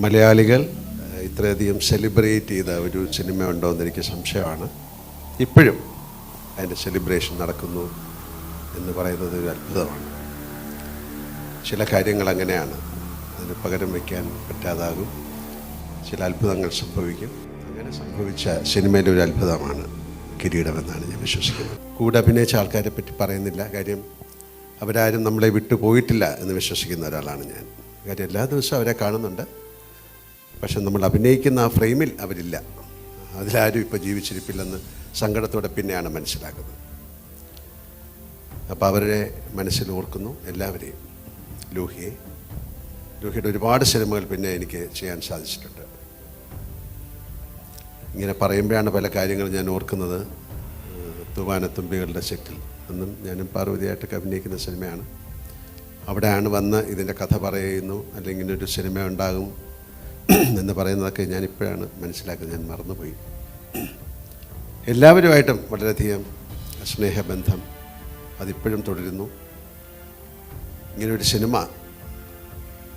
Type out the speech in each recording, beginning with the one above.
മലയാളികൾ ഇത്രയധികം സെലിബ്രേറ്റ് ചെയ്ത ഒരു സിനിമ ഉണ്ടോ എന്നെനിക്ക് സംശയമാണ്. ഇപ്പോഴും അതിൻ്റെ സെലിബ്രേഷൻ നടക്കുന്നു എന്ന് പറയുന്നത് ഒരു അത്ഭുതമാണ്. ചില കാര്യങ്ങൾ അങ്ങനെയാണ്, അതിന് പകരം വയ്ക്കാൻ പറ്റാതാകും. ചില അത്ഭുതങ്ങൾ സംഭവിക്കും. അങ്ങനെ സംഭവിച്ച സിനിമയിലെ ഒരു അത്ഭുതമാണ് കിരീടം എന്നാണ് ഞാൻ വിശ്വസിക്കുന്നത്. കൂടെ അഭിനയിച്ച ആൾക്കാരെ പറ്റി പറയുന്നില്ല, കാര്യം അവരാരും നമ്മളെ വിട്ടു പോയിട്ടില്ല എന്ന് വിശ്വസിക്കുന്ന ഒരാളാണ് ഞാൻ. കാര്യം എല്ലാ ദിവസവും അവരെ കാണുന്നുണ്ട്, പക്ഷെ നമ്മൾ അഭിനയിക്കുന്ന ആ ഫ്രെയിമിൽ അവരില്ല. അതിലാരും ഇപ്പോൾ ജീവിച്ചിരിപ്പില്ലെന്ന് സങ്കടത്തോടെ പിന്നെയാണ് മനസ്സിലാക്കുന്നത്. അപ്പോൾ അവരെ മനസ്സിൽ ഓർക്കുന്നു എല്ലാവരെയും. ലൂഹിയുടെ ഒരുപാട് സിനിമകൾ പിന്നെ എനിക്ക് ചെയ്യാൻ സാധിച്ചിട്ടുണ്ട്. ഇങ്ങനെ പറയുമ്പോഴാണ് പല കാര്യങ്ങൾ ഞാൻ ഓർക്കുന്നത്. തൂവാനത്തുമ്പികളുടെ ശക്തി എന്നും ഞാനും പാർവതിയായിട്ടൊക്കെ അഭിനയിക്കുന്ന സിനിമയാണ്. അവിടെയാണ് വന്ന് ഇതിൻ്റെ കഥ പറയുന്നു, അല്ലെങ്കിൽ ഇങ്ങനൊരു സിനിമ ഉണ്ടാകും എന്ന് പറയുന്നതൊക്കെ ഞാനിപ്പോഴാണ് മനസ്സിലാക്കുന്നത്. ഞാൻ മറന്നുപോയി. എല്ലാവരുമായിട്ടും വളരെയധികം സ്നേഹബന്ധം അതിപ്പോഴും തുടരുന്നു. ഇങ്ങനൊരു സിനിമ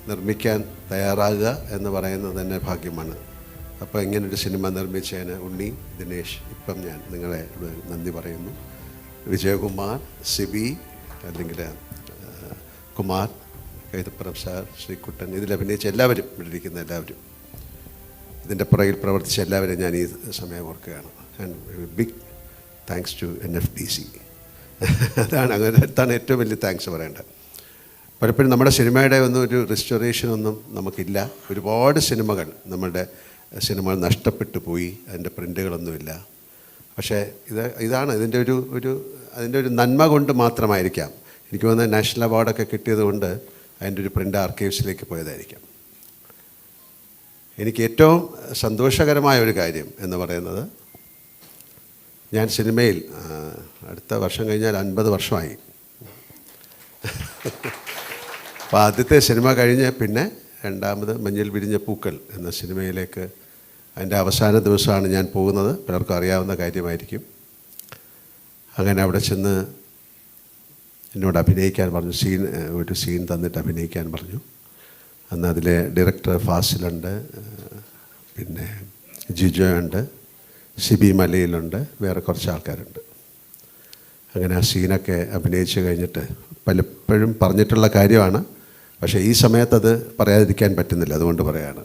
നിർമ്മിക്കാൻ തയ്യാറാകുക എന്ന് പറയുന്നത് തന്നെ ഭാഗ്യമാണ്. അപ്പോൾ ഇങ്ങനൊരു സിനിമ നിർമ്മിച്ചതിന് ഉണ്ണി, ദിനേശ്, ഇപ്പം ഞാൻ നിങ്ങളെ നന്ദി പറയുന്നു. വിജയകുമാർ, സിബി, അല്ലെങ്കിൽ കുമാർ, കൈതപ്പുറം സാർ, ശ്രീകുട്ടൻ, ഇതിലഭിനയിച്ച എല്ലാവരും, ഇവിടെ ഇരിക്കുന്ന എല്ലാവരും, ഇതിൻ്റെ പുറകിൽ പ്രവർത്തിച്ച എല്ലാവരും ഞാൻ ഈ സമയം ഓർക്കുകയാണ്. And big thanks to NFDC. അതാണ് ഏറ്റവും വലിയ താങ്ക്സ് പറയേണ്ടത്. പലപ്പോഴും നമ്മുടെ സിനിമയുടെ ഒരു റെസ്റ്റോറേഷനൊന്നും നമുക്കില്ല. ഒരുപാട് നമ്മളുടെ സിനിമകൾ നഷ്ടപ്പെട്ടു പോയി, അതിൻ്റെ പ്രിൻ്റുകളൊന്നുമില്ല. പക്ഷേ ഇതാണ് ഇതിൻ്റെ അതിൻ്റെ ഒരു നന്മ കൊണ്ട് മാത്രമായിരിക്കാം. എനിക്ക് തോന്നുന്നത് നാഷണൽ അവാർഡൊക്കെ കിട്ടിയതുകൊണ്ട് അതിൻ്റെ ഒരു പ്രിൻ്റ് ആർക്കൈവ്സിലേക്ക് പോയതായിരിക്കാം. എനിക്ക് ഏറ്റവും സന്തോഷകരമായ ഒരു കാര്യം എന്ന് പറയുന്നത്, ഞാൻ സിനിമയിൽ അടുത്ത വർഷം കഴിഞ്ഞാൽ 50 വർഷമായി. അപ്പോൾ ആദ്യത്തെ സിനിമ കഴിഞ്ഞ് പിന്നെ രണ്ടാമത് മഞ്ഞിൽ വിരിഞ്ഞ പൂക്കൾ എന്ന സിനിമയിലേക്ക് അതിൻ്റെ അവസാന ദിവസമാണ് ഞാൻ പോകുന്നത്. പലർക്കും അറിയാവുന്ന കാര്യമായിരിക്കും. അങ്ങനെ അവിടെ ചെന്ന് എന്നോട് അഭിനയിക്കാൻ പറഞ്ഞു. ഒരു സീൻ തന്നിട്ട് അഭിനയിക്കാൻ പറഞ്ഞു. അന്ന് അതിലെ ഡയറക്ടർ ഫാസിലുണ്ട്, പിന്നെ ജിജോ ഉണ്ട്, സിബി മലയിലുണ്ട്, വേറെ കുറച്ച് ആൾക്കാരുണ്ട്. അങ്ങനെ ആ സീനൊക്കെ അഭിനയിച്ച് കഴിഞ്ഞിട്ട് പലപ്പോഴും പറഞ്ഞിട്ടുള്ള കാര്യമാണ്, പക്ഷേ ഈ സമയത്തത് പറയാതിരിക്കാൻ പറ്റുന്നില്ല, അതുകൊണ്ട് പറയാണ്.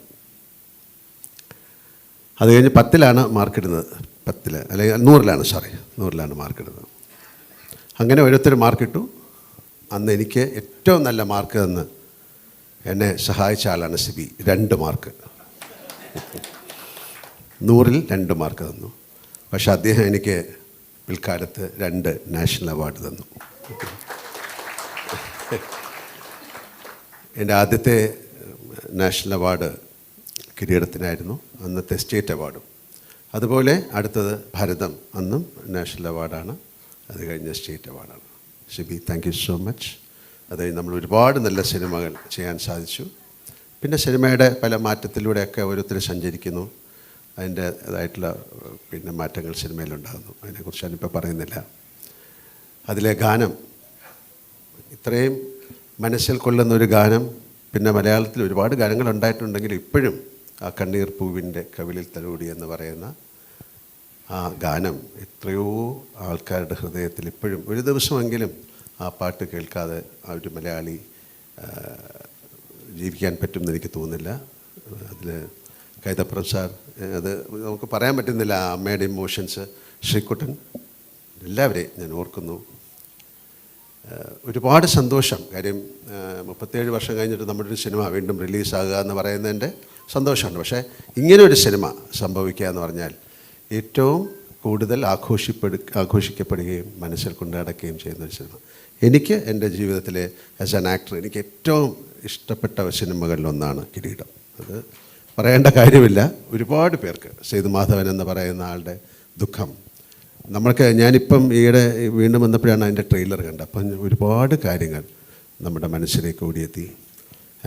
അത് കഴിഞ്ഞ് 10ലാണ് മാർക്കിടുന്നത്. 10 അല്ലെങ്കിൽ 100ലാണ് മാർക്കിടുന്നത്. അങ്ങനെ ഓരോരുത്തർ മാർക്കിട്ടു. അന്ന് എനിക്ക് ഏറ്റവും നല്ല മാർക്ക് തന്ന് എന്നെ സഹായിച്ച ആളാണ് സിബി. 2 മാർക്ക്, 100ൽ 2 മാർക്ക് തന്നു. പക്ഷെ അദ്ദേഹം എനിക്ക് പിൽക്കാലത്ത് 2 നാഷണൽ അവാർഡ് തന്നു. എൻ്റെ ആദ്യത്തെ നാഷണൽ അവാർഡ് കിരീടത്തിനായിരുന്നു, അന്നത്തെ സ്റ്റേറ്റ് അവാർഡും. അതുപോലെ അടുത്തത് ഭാരതം, അന്നും നാഷണൽ അവാർഡാണ്, അത് കഴിഞ്ഞ സ്റ്റേറ്റ് അവാർഡാണ്. Shibi, thank you so much. അത് നമ്മൾ ഒരുപാട് നല്ല സിനിമകൾ ചെയ്യാൻ സാധിച്ചു. പിന്നെ സിനിമയുടെ പല മാറ്റത്തിലൂടെയൊക്കെ ഓരോരുത്തർ സഞ്ചരിക്കുന്നു. അതിൻ്റേതായിട്ടുള്ള പിന്നെ മാറ്റങ്ങൾ സിനിമയിലുണ്ടാകുന്നു. അതിനെക്കുറിച്ച് ഞാനിപ്പോൾ പറയുന്നില്ല. അതിലെ ഗാനം, ഇത്രയും മനസ്സിൽ കൊള്ളുന്ന ഒരു ഗാനം, പിന്നെ മലയാളത്തിൽ ഒരുപാട് ഗാനങ്ങൾ ഉണ്ടായിട്ടുണ്ടെങ്കിൽ ഇപ്പോഴും ആ കണ്ണീർ പൂവിൻ്റെ കവിളിൽ തലോടി എന്ന് പറയുന്ന ആ ഗാനം എത്രയോ ആൾക്കാരുടെ ഹൃദയത്തിൽ ഇപ്പോഴും, ഒരു ദിവസമെങ്കിലും ആ പാട്ട് കേൾക്കാതെ ആ ഒരു മലയാളി ജീവിക്കാൻ പറ്റുമെന്ന് എനിക്ക് തോന്നുന്നില്ല. അതിൽ കൈതപ്പുറം സാർ, അത് നമുക്ക് പറയാൻ പറ്റുന്നില്ല, ആ അമ്മയുടെ ഇമോഷൻസ്, ശ്രീകുട്ടൻ, എല്ലാവരെയും ഞാൻ ഓർക്കുന്നു. ഒരുപാട് സന്തോഷം. കാര്യം 37 വർഷം കഴിഞ്ഞിട്ട് നമ്മുടെ ഒരു സിനിമ വീണ്ടും റിലീസാകുക എന്ന് പറയുന്നതിൻ്റെ സന്തോഷമുണ്ട്. പക്ഷേ ഇങ്ങനെ ഒരു സിനിമ സംഭവിക്കുക എന്ന് പറഞ്ഞാൽ ഏറ്റവും കൂടുതൽ ആഘോഷിക്കപ്പെടുകയും മനസ്സിൽ കൊണ്ടു നടക്കുകയും ചെയ്യുന്ന ഒരു സിനിമ. എനിക്ക് എൻ്റെ ജീവിതത്തിലെ ആസ് ആൻ ആക്ടർ എനിക്ക് ഏറ്റവും ഇഷ്ടപ്പെട്ട സിനിമകളിലൊന്നാണ് കിരീടം. അത് പറയേണ്ട കാര്യമില്ല. ഒരുപാട് പേർക്ക് സേതുമാധവൻ എന്ന് പറയുന്ന ആളുടെ ദുഃഖം ഞാനിപ്പം ഈയിടെ വീണ്ടും വന്നപ്പോഴാണ് അതിൻ്റെ ട്രെയിലർ കണ്ടത്. അപ്പം ഒരുപാട് കാര്യങ്ങൾ നമ്മുടെ മനസ്സിലേക്ക് ഓടിയെത്തി.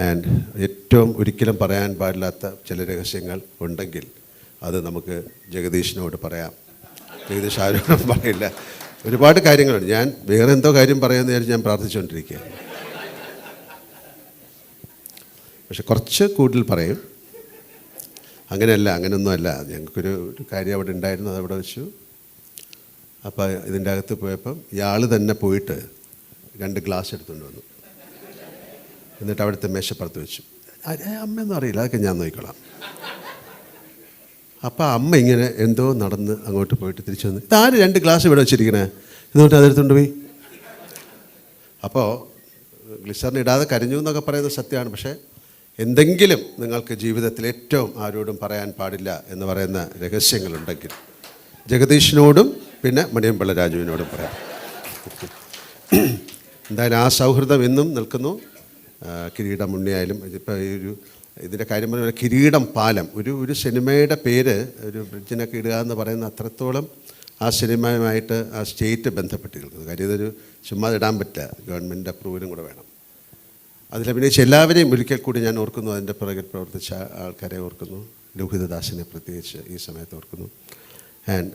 ആൻഡ് ഏറ്റവും ഒരിക്കലും പറയാൻ പാടില്ലാത്ത ചില രഹസ്യങ്ങൾ ഉണ്ടെങ്കിൽ അത് നമുക്ക് ജഗദീഷിനോട് പറയാം. ജഗദീഷ് ആരോടും പറയില്ല. ഒരുപാട് കാര്യങ്ങളുണ്ട്. ഞാൻ വേറെ എന്തോ കാര്യം പറയാമെന്ന് വിചാരിച്ച് ഞാൻ പ്രാർത്ഥിച്ചുകൊണ്ടിരിക്കുകയാണ്. പക്ഷെ കുറച്ച് കൂടുതൽ പറയും. അങ്ങനെയല്ല, അങ്ങനെയൊന്നുമല്ല. ഞങ്ങൾക്കൊരു കാര്യം അവിടെ ഉണ്ടായിരുന്നു, അതവിടെ വെച്ചു. അപ്പോൾ ഇതിൻ്റെ അകത്ത് പോയപ്പം ഇയാൾ തന്നെ പോയിട്ട് 2 ഗ്ലാസ് എടുത്തുകൊണ്ട് വന്നു. എന്നിട്ട് അവിടുത്തെ മേശപ്പുറത്ത് വെച്ചു. അമ്മയൊന്നും അറിയില്ല, അതൊക്കെ ഞാൻ നോക്കിക്കോളാം. അപ്പോൾ അമ്മ ഇങ്ങനെ എന്തോ നടന്ന് അങ്ങോട്ട് പോയിട്ട് തിരിച്ചു വന്ന്, ഇതാര് 2 ഗ്ലാസ് ഇവിടെ വെച്ചിരിക്കണേ എന്നിട്ട് അതെടുത്തുകൊണ്ട് പോയി. അപ്പോൾ ഗ്ലിസറിൻ ഇടാതെ കരിഞ്ഞു എന്നൊക്കെ പറയുന്നത് സത്യമാണ്. പക്ഷേ എന്തെങ്കിലും നിങ്ങൾക്ക് ജീവിതത്തിൽ ഏറ്റവും ആരോടും പറയാൻ പാടില്ല എന്ന് പറയുന്ന രഹസ്യങ്ങളുണ്ടെങ്കിൽ ജഗദീഷിനോടും പിന്നെ മണിയമ്പിള്ള രാജുവിനോടും പറയാം. എന്തായാലും ആ സൗഹൃദം എന്നും നിൽക്കുന്നു. കിരീടം ഉണ്ണിയായാലും ഇതിപ്പോൾ ഇതിൻ്റെ കാര്യം പറഞ്ഞാൽ കിരീടം പാലം ഒരു സിനിമയുടെ പേര് ഒരു ബ്രിഡ്ജിനൊക്കെ ഇടുക എന്ന് പറയുന്ന അത്രത്തോളം ആ സിനിമയുമായിട്ട് ആ സ്റ്റേറ്റ് ബന്ധപ്പെട്ട് നിൽക്കുന്നത്. കാര്യം ഇതൊരു ചുമ്മാ ഇടാൻ പറ്റുക, ഗവൺമെൻറ് അപ്രൂവലും കൂടെ വേണം. അതിലഭിനയിച്ച എല്ലാവരെയും ഒരിക്കൽ കൂടി ഞാൻ ഓർക്കുന്നു, അതിൻ്റെ പുറകിൽ പ്രവർത്തിച്ച ആൾക്കാരെ ഓർക്കുന്നു, ലോഹിതദാസിനെ പ്രത്യേകിച്ച് ഈ സമയത്ത് ഓർക്കുന്നു. And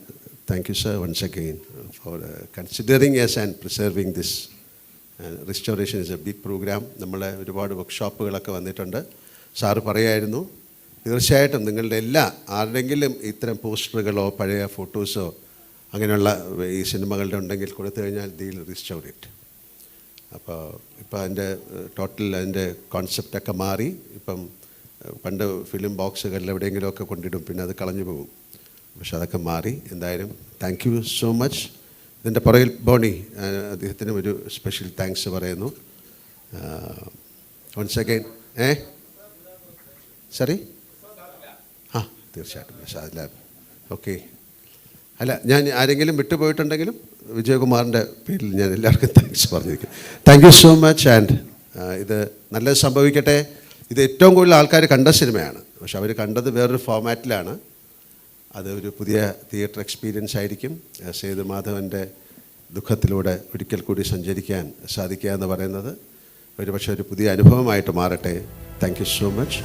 thank you sir once again for considering yes and preserving this. Restoration is a big program. നമ്മളെ ഒരുപാട് വർക്ക്ഷോപ്പുകളൊക്കെ വന്നിട്ടുണ്ട്. സാറ് പറയായിരുന്നു, തീർച്ചയായിട്ടും നിങ്ങളുടെ ആരുടെങ്കിലും ഇത്തരം പോസ്റ്ററുകളോ പഴയ ഫോട്ടോസോ അങ്ങനെയുള്ള ഈ സിനിമകളുടെ ഉണ്ടെങ്കിൽ കൊടുത്തു കഴിഞ്ഞാൽ ദീൽ റിസ്റ്റോർ ഇറ്റ്. അപ്പോൾ ഇപ്പോൾ അതിൻ്റെ ടോട്ടൽ അതിൻ്റെ കോൺസെപ്റ്റൊക്കെ മാറി. ഇപ്പം പണ്ട് ഫിലിം ബോക്സുകളിൽ എവിടെയെങ്കിലുമൊക്കെ കൊണ്ടിടും, പിന്നെ അത് കളഞ്ഞു പോകും. പക്ഷെ അതൊക്കെ മാറി. എന്തായാലും താങ്ക് യു സോ മച്ച്. ഇതിൻ്റെ പുറകിൽ ബോണി, അദ്ദേഹത്തിനും ഒരു സ്പെഷ്യൽ താങ്ക്സ് പറയുന്നു. വൺസ് അഗൈൻ സോറി തീർച്ചയായിട്ടും അതില്ല. ഓക്കെ, അല്ല ഞാൻ ആരെങ്കിലും വിട്ടുപോയിട്ടുണ്ടെങ്കിലും വിജയകുമാറിൻ്റെ പേരിൽ ഞാൻ എല്ലാവർക്കും താങ്ക്സ് പറഞ്ഞിരിക്കും. Thank you so much. And ഇത് നല്ലത് സംഭവിക്കട്ടെ. ഇത് ഏറ്റവും കൂടുതൽ ആൾക്കാർ കണ്ട സിനിമയാണ്, പക്ഷെ അവർ കണ്ടത് വേറൊരു ഫോമാറ്റിലാണ്. അത് ഒരു പുതിയ തിയേറ്റർ എക്സ്പീരിയൻസ് ആയിരിക്കും. സേതുമാധവൻ്റെ ദുഃഖത്തിലൂടെ ഒരിക്കൽ കൂടി സഞ്ചരിക്കാൻ സാധിക്കുക എന്ന് പറയുന്നത് ഒരുപക്ഷെ ഒരു പുതിയ അനുഭവമായിട്ട് മാറട്ടെ. Thank you so much.